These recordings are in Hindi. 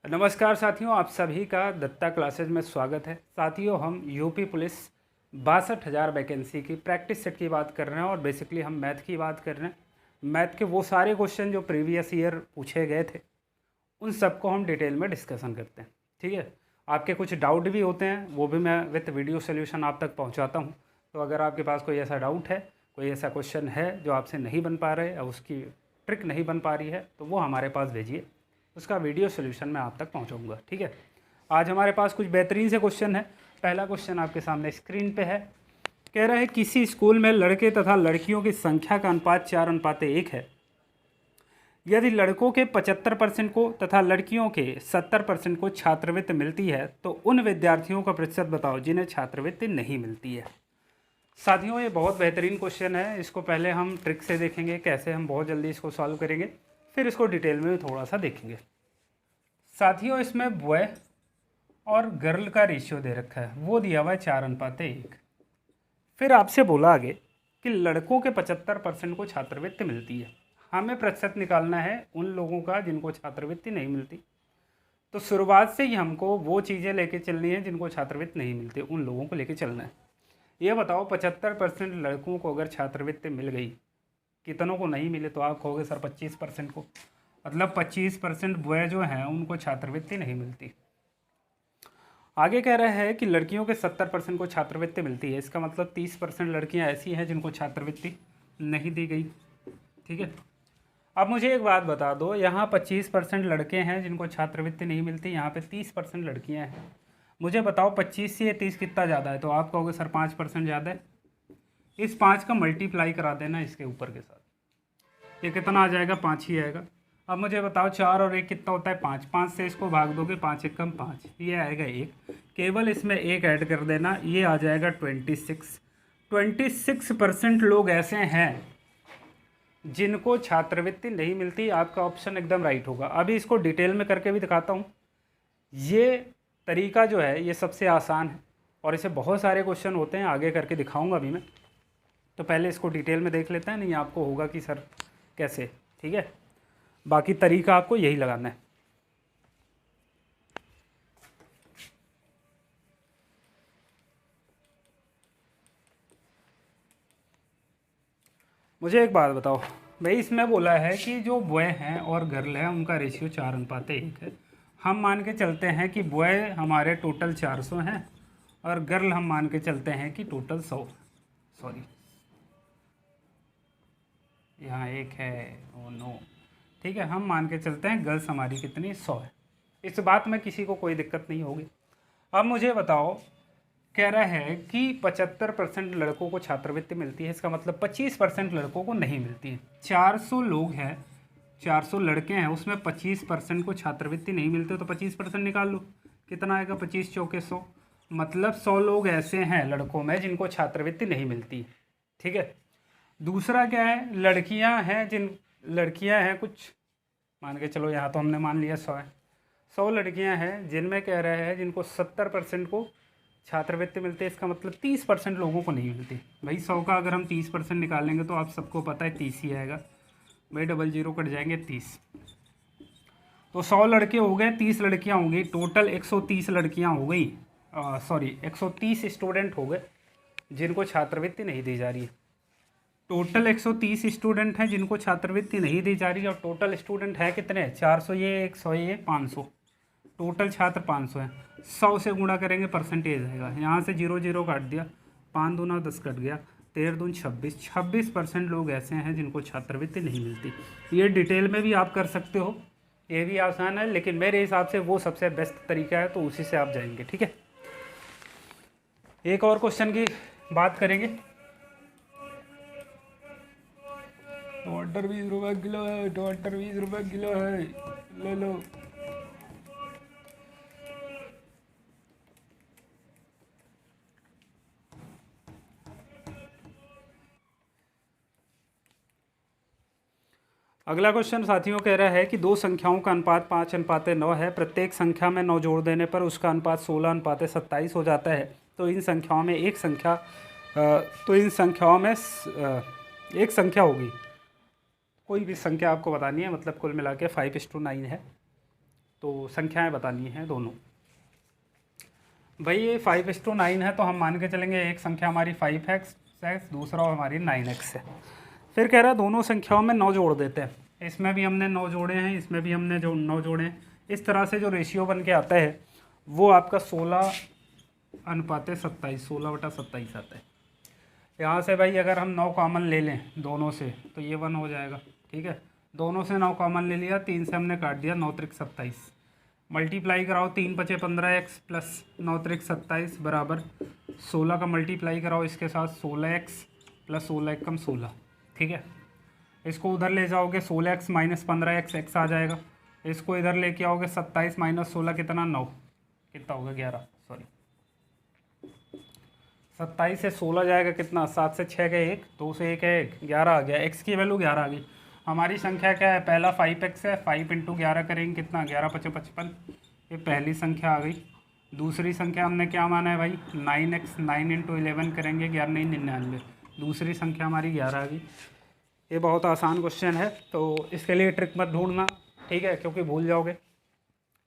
नमस्कार साथियों, आप सभी का दत्ता क्लासेज में स्वागत है। साथियों, हम यूपी पुलिस 62,000 वैकेंसी की प्रैक्टिस सेट की बात कर रहे हैं और बेसिकली हम मैथ की बात कर रहे हैं। मैथ के वो सारे क्वेश्चन जो प्रीवियस ईयर पूछे गए थे उन सबको हम डिटेल में डिस्कशन करते हैं। ठीक है, आपके कुछ डाउट भी होते हैं, वो भी मैं विथ वीडियो सोल्यूशन आप तक पहुँचाता हूँ। तो अगर आपके पास कोई ऐसा डाउट है, कोई ऐसा क्वेश्चन है जो आपसे नहीं बन पा रहे या उसकी ट्रिक नहीं बन पा रही है, तो वो हमारे पास भेजिए, उसका वीडियो सोल्यूशन मैं आप तक पहुंचाऊंगा। ठीक है, आज हमारे पास कुछ बेहतरीन से क्वेश्चन है। पहला क्वेश्चन आपके सामने स्क्रीन पे है। कह रहा है किसी स्कूल में लड़के तथा लड़कियों की संख्या का अनुपात 4:1 है। यदि लड़कों के 75% को तथा लड़कियों के 70% को छात्रवृत्ति मिलती है तो उन विद्यार्थियों का प्रतिशत बताओ जिन्हें छात्रवृत्ति नहीं मिलती है। साथियों, ये बहुत बेहतरीन क्वेश्चन है। इसको पहले हम ट्रिक से देखेंगे कैसे हम बहुत जल्दी इसको सॉल्व करेंगे, फिर इसको डिटेल में थोड़ा सा देखेंगे। साथियों, इसमें बॉय और गर्ल का रेशियो दे रखा है, वो दिया हुआ है 4:1। फिर आपसे बोला आगे कि लड़कों के 75% को छात्रवृत्ति मिलती है। हमें प्रतिशत निकालना है उन लोगों का जिनको छात्रवृत्ति नहीं मिलती। तो शुरुआत से ही हमको वो चीज़ें लेके चलनी है जिनको छात्रवृत्ति नहीं मिलती, उन लोगों को लेके चलना है। ये बताओ, 75% लड़कों को अगर छात्रवृत्ति मिल गई, कितनों को नहीं मिले? तो आप कहोगे सर 25% को, मतलब 25% बॉय जो हैं उनको छात्रवृत्ति नहीं मिलती। आगे कह रहा है कि लड़कियों के 70% को छात्रवृत्ति मिलती है। इसका मतलब 30% लड़कियां ऐसी हैं जिनको छात्रवृत्ति नहीं दी गई। ठीक है, अब मुझे एक बात बता दो, यहाँ 25% लड़के हैं जिनको छात्रवृत्ति नहीं मिलती, यहाँ पे 30% लड़कियाँ हैं। मुझे बताओ 25 से 30 कितना ज़्यादा है? तो आप कहोगे सर 5% ज़्यादा है। इस 5 का मल्टीप्लाई करा देना इसके ऊपर के साथ, ये कितना आ जाएगा? 5 ही आएगा। अब मुझे बताओ 4 और 1 कितना होता है? 5। 5 से इसको भाग दोगे, 5 एकम 5, ये आएगा 1। केवल इसमें 1 ऐड कर देना, ये आ जाएगा 26। 26% लोग ऐसे हैं जिनको छात्रवृत्ति नहीं मिलती। आपका ऑप्शन एकदम राइट होगा। अभी इसको डिटेल में करके भी दिखाता हूँ। ये तरीका जो है ये सबसे आसान है और इसे बहुत सारे क्वेश्चन होते हैं, आगे करके दिखाऊंगा अभी मैं। तो पहले इसको डिटेल में देख लेते हैं, नहीं आपको होगा कि सर कैसे। ठीक है, बाकी तरीका आपको यही लगाना है। मुझे एक बात बताओ भाई, इसमें बोला है कि जो बॉय हैं और गर्ल है उनका रेशियो 4:1 है। हम मान के चलते हैं कि बॉय हमारे टोटल 400 हैं और गर्ल हम मान के चलते हैं कि टोटल 100। सॉरी, यहाँ 1 है, ओ नो। ठीक है, हम मान के चलते हैं गर्ल्स हमारी कितनी? 100 है। इस बात में किसी को कोई दिक्कत नहीं होगी। अब मुझे बताओ, कह रहा है कि 75% लड़कों को छात्रवृत्ति मिलती है। इसका मतलब 25% लड़कों को नहीं मिलती है। 400 लोग हैं, 400 लड़के हैं, उसमें 25% को छात्रवृत्ति नहीं मिलती, तो 25% निकाल लो, कितना आएगा? 25 चौके 100। मतलब 100 लोग ऐसे हैं लड़कों में जिनको छात्रवृत्ति नहीं मिलती। ठीक है, दूसरा क्या है? लड़कियां हैं कुछ, मान के चलो, यहाँ तो हमने मान लिया 100 है। 100 लड़कियां हैं जिनमें कह रहे हैं जिनको 70% को छात्रवृत्ति मिलती है। इसका मतलब 30% लोगों को नहीं मिलती। भाई 100 का अगर हम 30% निकालेंगे तो आप सबको पता है 30 ही आएगा। भाई डबल जीरो कट जाएंगे, 30। तो 100 लड़के हो गए, 30 लड़कियां हो गई, टोटल 130 लड़कियां हो गई। सॉरी, 130 स्टूडेंट हो गए जिनको छात्रवृत्ति नहीं दी जा रही है। टोटल 130 स्टूडेंट हैं जिनको छात्रवृत्ति नहीं दी जा रही है और टोटल स्टूडेंट है कितने? 400 ये 100 ये 500, टोटल छात्र 500 हैं। 100 से गुणा करेंगे, परसेंटेज आएगा, यहाँ से 0 0 काट दिया, 5 दूना 10 कट गया, 13 दून 26। 26% लोग ऐसे हैं जिनको छात्रवृत्ति नहीं मिलती। ये डिटेल में भी आप कर सकते हो, ये भी आसान है, लेकिन मेरे हिसाब से वो सबसे बेस्ट तरीका है, तो उसी से आप जाएंगे। ठीक है, एक और क्वेश्चन की बात करेंगे। टमाटर 20 रुपये किलो है, टमाटर 20 रुपये किलो है, ले लो। अगला क्वेश्चन साथियों कह रहा है कि दो संख्याओं का अनुपात 5:9 है। प्रत्येक संख्या में 9 जोड़ देने पर उसका अनुपात 16:27 हो जाता है। तो इन संख्याओं में एक संख्या होगी। कोई भी संख्या आपको बतानी है, मतलब कुल मिला के 5:9 है। तो संख्याएं बतानी हैं दोनों। भाई ये 5:9 है, तो हम मान के चलेंगे एक संख्या हमारी 5x है, दूसरा हमारी 9x है। फिर कह रहा है दोनों संख्याओं में 9 जोड़ देते हैं। इसमें भी हमने 9 जोड़े हैं, इसमें भी हमने जो 9 जोड़े हैं। इस तरह से जो रेशियो बन के आता है वो आपका 16:27, 16/27 आता है। यहाँ से भाई अगर हम 9 कॉमन ले लें दोनों से तो ये 1 हो जाएगा। ठीक है, दोनों से 9 कॉमन ले लिया, 3 से हमने काट दिया, 9 त्रिक 27। मल्टीप्लाई कराओ, 3 × 5 = 15x प्लस 9 त्रिक 27 बराबर 16 का मल्टीप्लाई कराओ इसके साथ 16x प्लस 16 × 16। ठीक है, इसको उधर ले जाओगे 16x - 15x x आ जाएगा। इसको इधर लेके आओगे 27 - 16 कितना 9, कितना होगा 11, सॉरी 27 से 16 जाएगा कितना, 7 से 6 गए 1, 2 से 1 है 1, 11 आ गया। x की वैल्यू 11 आ गई। हमारी संख्या क्या है, पहला 5x है, 5 × 11 करेंगे कितना, 11 × 5 = 55। ये पहली संख्या आ गई। दूसरी संख्या हमने क्या माना है भाई, 9x, 9 × 11 करेंगे 11 × 9 = 99। दूसरी संख्या हमारी 11 आ गई। ये बहुत आसान क्वेश्चन है, तो इसके लिए ट्रिक मत ढूंढना, ठीक है, क्योंकि भूल जाओगे,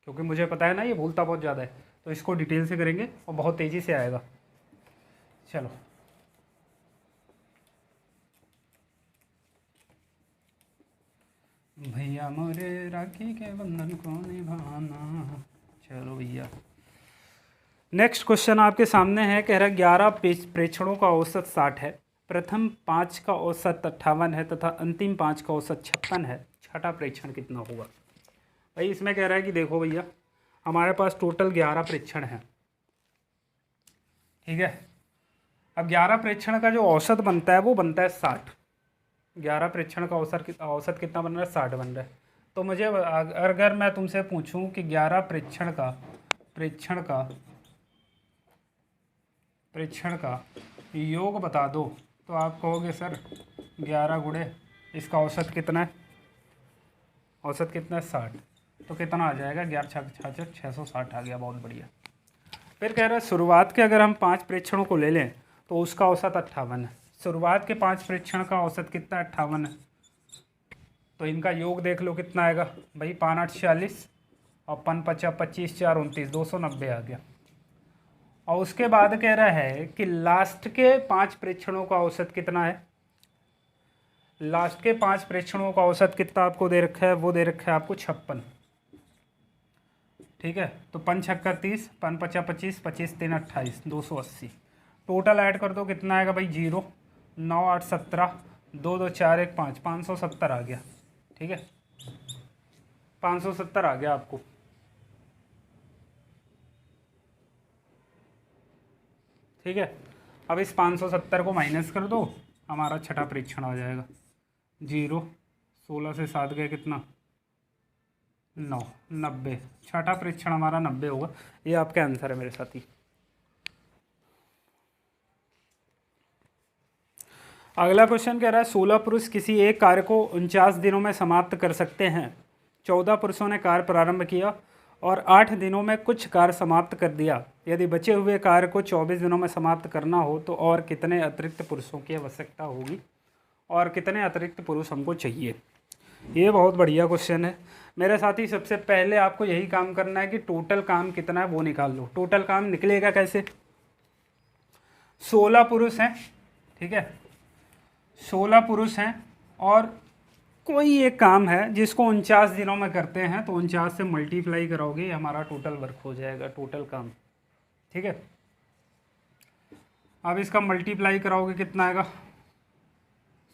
क्योंकि मुझे पता है ना ये भूलता बहुत ज़्यादा है। तो इसको डिटेल से करेंगे और बहुत तेज़ी से आएगा। चलो भैया मोरे राखी के बंधन को निभाना। चलो भैया, नेक्स्ट क्वेश्चन आपके सामने है। कह रहा है 11 प्रेक्षणों का औसत 60 है, प्रथम 5 का औसत 58 है तथा अंतिम 5 का औसत 56 है। छठा प्रेक्षण कितना होगा। भाई इसमें कह रहा है कि देखो भैया, हमारे पास टोटल 11 प्रेक्षण हैं। ठीक है, अब 11 प्रेक्षण का जो औसत बनता है वो बनता है 60। 11 प्रेक्षण का औसत कितना बन रहा है, 60 बन रहा है। तो मुझे अगर मैं तुमसे पूछूं कि 11 प्रेक्षण का योग बता दो, तो आप कहोगे सर 11 गुणे इसका औसत कितना है, औसत कितना है 60। तो कितना आ जाएगा, 11 × 6 = 660 आ गया। बहुत बढ़िया। फिर कह रहा है शुरुआत के अगर हम 5 प्रेक्षणों को ले लें तो उसका औसत 58 है। शुरुआत के 5 प्रेक्षण का औसत कितना 58 है, तो इनका योग देख लो कितना आएगा भाई, 5 × 8 = 46 और 5 × 5 = 25, 4 × 29, 290 आ गया। और उसके बाद कह रहा है कि लास्ट के 5 प्रेक्षणों का औसत कितना है। लास्ट के 5 प्रेक्षणों का औसत कितना आपको दे रखा है, वो दे रखा है आपको 56। ठीक है, तो 5 × 6 = 30, 5 × 5 = 25, 25 × 3 = 28, 280। टोटल ऐड कर दो कितना आएगा भाई, 0, 9 8 17, 2 2 4 1 5, 570 आ गया। ठीक है, 570 आ गया आपको। ठीक है, अब इस 570 को माइनस कर दो, हमारा छठा परीक्षण आ जाएगा। 0, 16 से 7 गए कितना, 9, 90। छठा परीक्षण हमारा 90 होगा। ये आपका आंसर है मेरे साथी। अगला क्वेश्चन कह रहा है 16 पुरुष किसी एक कार्य को 49 दिनों में समाप्त कर सकते हैं। 14 पुरुषों ने कार्य प्रारंभ किया और 8 दिनों में कुछ कार्य समाप्त कर दिया। यदि बचे हुए कार्य को 24 दिनों में समाप्त करना हो तो और कितने अतिरिक्त पुरुषों की आवश्यकता होगी, और कितने अतिरिक्त पुरुष हमको चाहिए। ये बहुत बढ़िया क्वेश्चन है मेरे साथी। सबसे पहले आपको यही काम करना है कि टोटल काम कितना है वो निकाल लो। टोटल काम निकलेगा कैसे, 16 पुरुष हैं, ठीक है, 16 पुरुष हैं और कोई एक काम है जिसको 49 दिनों में करते हैं, तो 49 से मल्टीप्लाई कराओगे हमारा टोटल वर्क हो जाएगा, टोटल काम। ठीक है, अब इसका मल्टीप्लाई कराओगे कितना आएगा,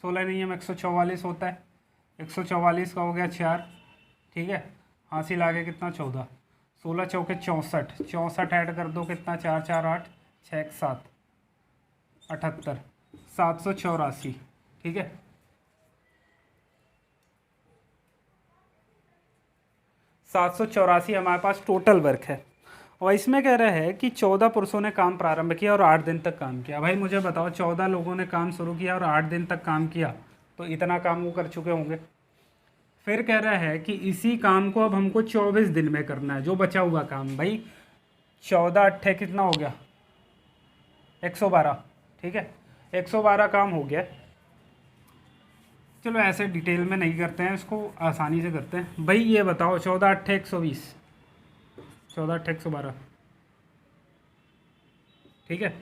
16 नहीं है 144 होता है, 144 का हो गया 4। ठीक है, हासिल आ गया कितना 14, 16 चौके 64, 64 ऐड कर दो कितना, 4 4 8, 6 7 78, 784। ठीक है, 784 हमारे पास टोटल वर्क है। और इसमें कह रहा है कि 14 पुरुषों ने काम प्रारंभ किया और 8 दिन तक काम किया। भाई मुझे बताओ, 14 लोगों ने काम शुरू किया और 8 दिन तक काम किया, तो इतना काम वो कर चुके होंगे। फिर कह रहा है कि इसी काम को अब हमको 24 दिन में करना है, जो बचा हुआ काम। भाई 14 8 कितना हो गया, 112। ठीक है, 112 काम हो गया। चलो ऐसे डिटेल में नहीं करते हैं, इसको आसानी से करते हैं। भाई ये बताओ, 14 8 120, 14 8 112, ठीक है।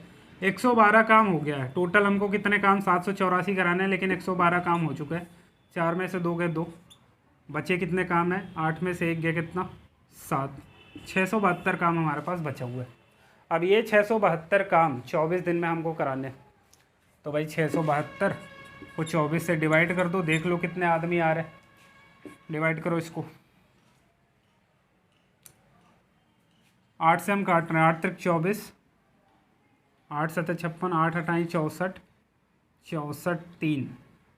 112 काम हो गया है। टोटल हमको कितने काम 784 कराने हैं, लेकिन 112 काम हो चुका है। 4 में से 2 गए 2, बचे कितने काम हैं, 8 में से 1 गया कितना 7, 672 काम हमारे पास बचा हुआ है। अब ये 672 काम 24 दिन में हमको कराने हैं, तो भाई 672 को 24 से डिवाइड कर दो, देख लो कितने आदमी आ रहे हैं। डिवाइड करो इसको, 8 से हम काट रहे हैं, 8 तक 24, 8 7 56, 8 अठाई 64, 64 3,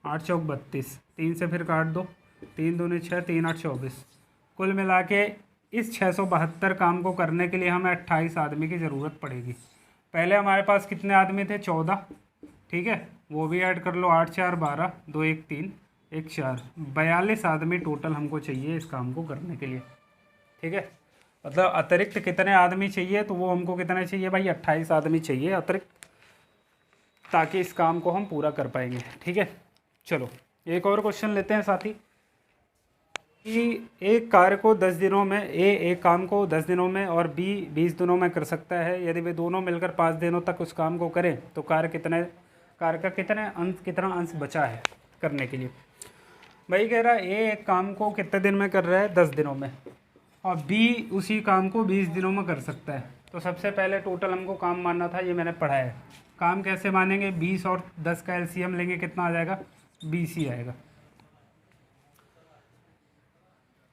8 चौक 32, 3 से फिर काट दो, 3 दूनी 6, 3 8 24। कुल मिला के इस 672 काम को करने के लिए हमें 28 आदमी की ज़रूरत पड़ेगी। पहले हमारे पास कितने आदमी थे, 14, ठीक है, वो भी ऐड कर लो, 8 4 12, 2 1 3 1 4, 42 आदमी टोटल हमको चाहिए इस काम को करने के लिए, ठीक है। मतलब अतिरिक्त कितने आदमी चाहिए, तो वो हमको कितने चाहिए भाई, 28 आदमी चाहिए अतिरिक्त, ताकि इस काम को हम पूरा कर पाएंगे, ठीक है। चलो एक और क्वेश्चन लेते हैं साथी, कि एक कार्य को 10 दिनों में एक काम को 10 दिनों में और बी 20 दिनों में कर सकता है। यदि वे दोनों मिलकर 5 दिनों तक उस काम को करें तो कार्य का कितना अंश बचा है करने के लिए। भाई कह रहा है एक काम को कितने दिन में कर रहा है, 10 दिनों में, और बी उसी काम को 20 दिनों में कर सकता है। तो सबसे पहले टोटल हमको काम मानना था, ये मैंने पढ़ा है। काम कैसे मानेंगे, 20 और 10 का एलसीएम लेंगे, कितना आ जाएगा, 20 ही आएगा।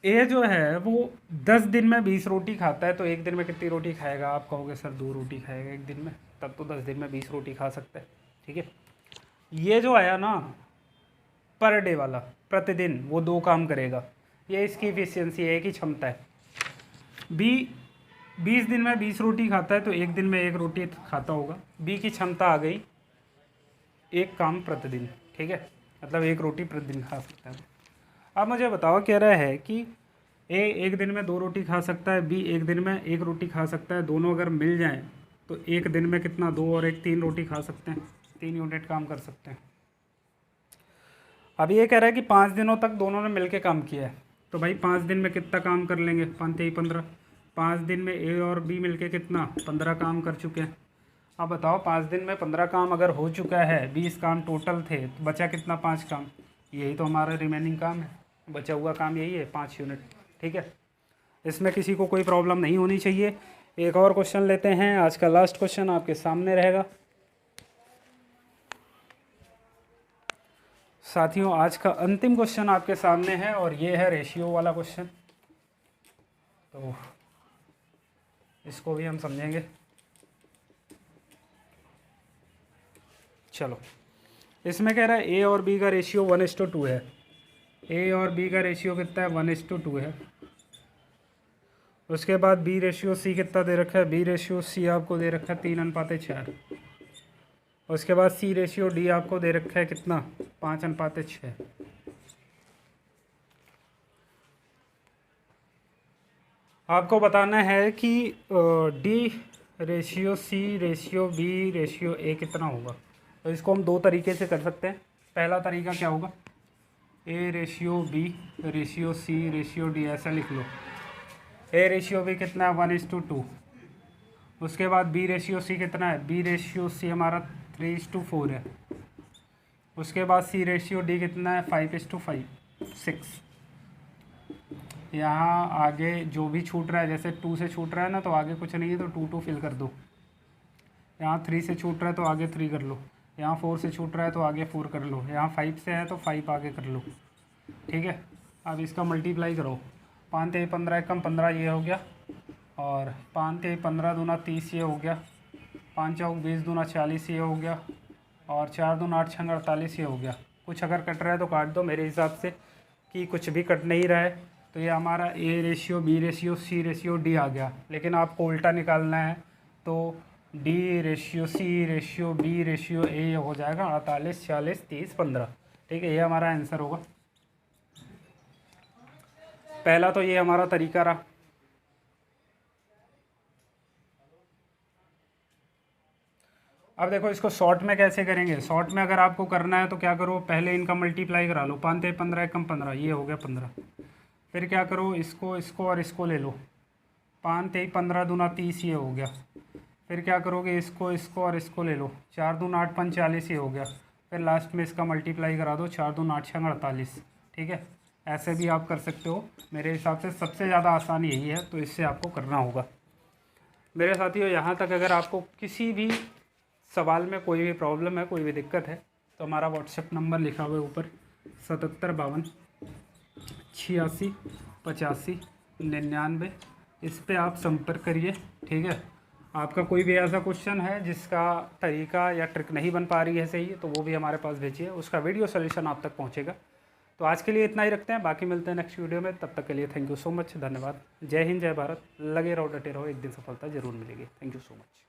ए जो है वो 10 दिन में 20 रोटी खाता है, तो एक दिन में कितनी रोटी खाएगा, आप कहोगे सर 2 रोटी खाएगा एक दिन में, तब तो 10 दिन में 20 रोटी खा सकता है, ठीक है। ये जो आया ना पर डे वाला, प्रतिदिन वो 2 काम करेगा, ये इसकी इफिशियंसी है, की क्षमता है। बी 20 दिन में 20 रोटी खाता है, तो एक दिन में 1 रोटी खाता होगा। बी की क्षमता आ गई 1 काम प्रतिदिन, ठीक है, मतलब 1 रोटी प्रतिदिन खा सकता है। अब मुझे बताओ, कह रहा है कि ए एक दिन में 2 रोटी खा सकता है, बी एक दिन में 1 रोटी खा सकता है, दोनों अगर मिल जाएं तो एक दिन में कितना, 2 और 1 3 रोटी खा सकते हैं, 3 यूनिट काम कर सकते हैं। अब ये कह रहा है कि 5 दिनों तक दोनों ने मिलके काम किया है, तो भाई 5 दिन में कितना काम कर लेंगे, 5 3 15, 5 दिन में ए और बी मिलके कितना 15 काम कर चुके हैं। अब बताओ 5 दिन में 15 काम अगर हो चुका है, 20 काम टोटल थे, तो बचा कितना, 5 काम, यही तो हमारा रिमेनिंग काम है, बचा हुआ काम यही है 5 यूनिट, ठीक है। इसमें किसी को कोई प्रॉब्लम नहीं होनी चाहिए। एक और क्वेश्चन लेते हैं, आज का लास्ट क्वेश्चन आपके सामने रहेगा साथियों। आज का अंतिम क्वेश्चन आपके सामने है और ये है रेशियो वाला क्वेश्चन, तो इसको भी हम समझेंगे। चलो, इसमें कह रहा है ए और बी का रेशियो 1:2 है। ए और बी का रेशियो कितना है, 1:2 है। उसके बाद बी रेशियो सी कितना दे रखा है, बी रेशियो सी आपको दे रखा है 3:4। उसके बाद सी रेशियो डी आपको दे रखा है कितना, 5:6। आपको बताना है कि D ratio C ratio B ratio A कितना होगा। तो इसको हम 2 तरीके से कर सकते हैं। पहला तरीका क्या होगा, A ratio B ratio C ratio D, ऐसा लिख लो। ए रेशियो बी कितना है, 1:2। उसके बाद बी रेशियो सी कितना है, बी रेशियो सी हमारा 3:4 है। उसके बाद सी रेशियो डी कितना है, 5:5 6। यहाँ आगे जो भी छूट रहा है, जैसे 2 से छूट रहा है ना, तो आगे कुछ नहीं है तो 2 फिल कर दो। यहाँ 3 से छूट रहा है तो आगे 3 कर लो। यहाँ 4 से छूट रहा है तो आगे 4 कर लो। यहाँ 5 से है तो 5 आगे कर लो, ठीक है। अब इसका मल्टीप्लाई करो, 5 3 15 कम 15 ये हो गया, और 5 3 15 दूना 30 ये हो गया, 5 चौक 20 दूना 40 ये हो गया, और 4 दूना 8 6 48 ये हो गया। कुछ अगर कट रहा है तो काट दो, मेरे हिसाब से कि कुछ भी कट नहीं रहा है। तो ये हमारा A ratio B ratio C ratio D आ गया। लेकिन आपको उल्टा निकालना है तो D ratio C ratio B ratio A हो जाएगा 48 46 30 15, ठीक है। ये हमारा आंसर होगा। पहला तो ये हमारा तरीका रहा। अब देखो इसको शॉर्ट में कैसे करेंगे। शॉर्ट में अगर आपको करना है तो क्या करो, पहले इनका मल्टीप्लाई करा लो। 5 15 कम 15 ये हो गया 15। फिर क्या करो, इसको और इसको ले लो, 5 तेई 15 दूना 30 ये हो गया। फिर क्या करोगे, इसको इसको और इसको ले लो, 4 दूना 8 5 40 ये हो गया। फिर लास्ट में इसका मल्टीप्लाई करा दो, 4 दूना 8 6 48। ठीक है, ऐसे भी आप कर सकते हो। मेरे हिसाब से सबसे ज़्यादा आसान यही है, तो इससे आपको करना होगा। मेरे साथियों, यहाँ तक अगर आपको किसी भी सवाल में कोई भी प्रॉब्लम है, कोई भी दिक्कत है, तो हमारा व्हाट्सएप नंबर लिखा हुआ है ऊपर 77 52 86 85 99। इस पे आप संपर्क करिए। ठीक है, आपका कोई भी ऐसा क्वेश्चन है जिसका तरीका या ट्रिक नहीं बन पा रही है सही, तो वो भी हमारे पास भेजिए, उसका वीडियो सोल्यूशन आप तक पहुंचेगा। तो आज के लिए इतना ही रखते हैं, बाकी मिलते हैं नेक्स्ट वीडियो में। तब तक के लिए थैंक यू सो मच, धन्यवाद। जय हिंद, जय भारत। लगे रहो, डटे रहो, एक दिन सफलता जरूर मिलेगी। Thank you so much.